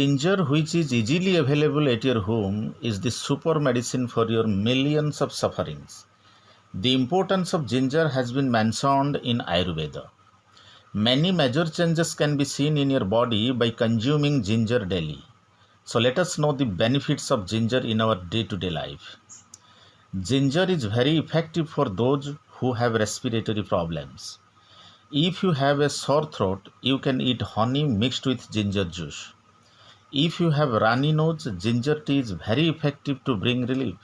Ginger, which is easily available at your home, is the super medicine for your millions of sufferings. The importance of ginger has been mentioned in Ayurveda. Many major changes can be seen in your body by consuming ginger daily. So let us know the benefits of ginger in our day-to-day life. Ginger is very effective for those who have respiratory problems. If you have a sore throat, you can eat honey mixed with ginger juice. If you have runny nose, ginger tea is very effective to bring relief.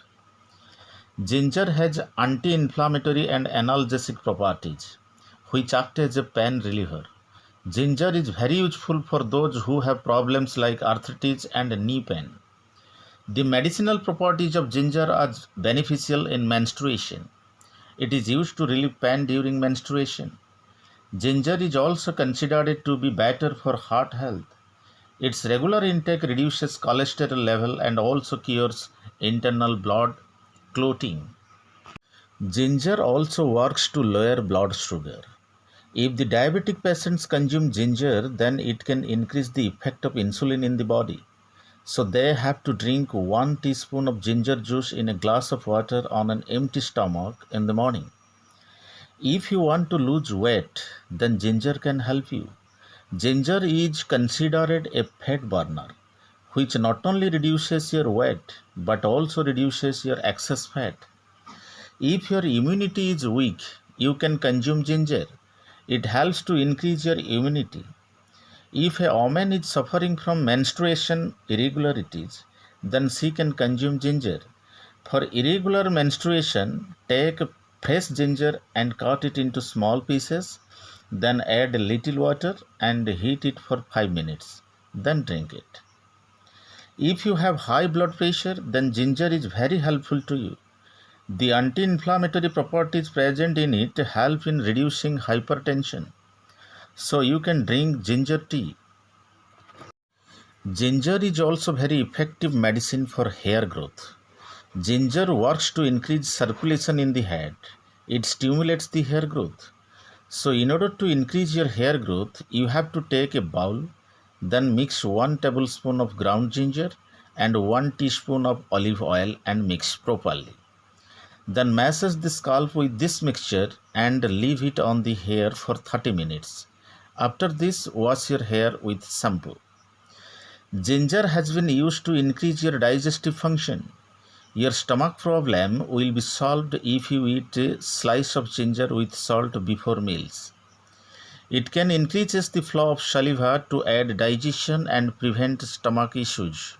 Ginger has anti-inflammatory and analgesic properties, which act as a pain reliever. Ginger is very useful for those who have problems like arthritis and knee pain. The medicinal properties of ginger are beneficial in menstruation. It is used to relieve pain during menstruation. Ginger is also considered to be better for heart health. Its regular intake reduces cholesterol level and also cures internal blood clotting. Ginger also works to lower blood sugar. If the diabetic patients consume ginger, then it can increase the effect of insulin in the body. So they have to drink 1 teaspoon of ginger juice in a glass of water on an empty stomach in the morning. If you want to lose weight, then ginger can help you. Ginger is considered a fat burner, which not only reduces your weight but also reduces your excess fat. If your immunity is weak, you can consume ginger. It helps to increase your immunity. If a woman is suffering from menstruation irregularities, then she can consume ginger. For irregular menstruation, take fresh ginger and cut it into small pieces, then add a little water and heat it for 5 minutes. Then drink it. If you have high blood pressure, then ginger is very helpful to you. The anti-inflammatory properties present in it help in reducing hypertension. So you can drink ginger tea. Ginger is also very effective medicine for hair growth. Ginger works to increase circulation in the head. It stimulates the hair growth. So in order to increase your hair growth, you have to take a bowl, then mix 1 tablespoon of ground ginger and 1 teaspoon of olive oil and mix properly. Then massage the scalp with this mixture and leave it on the hair for 30 minutes. After this, wash your hair with shampoo. Ginger has been used to increase your digestive function. Your stomach problem will be solved if you eat a slice of ginger with salt before meals. It can increase the flow of saliva to aid digestion and prevent stomach issues.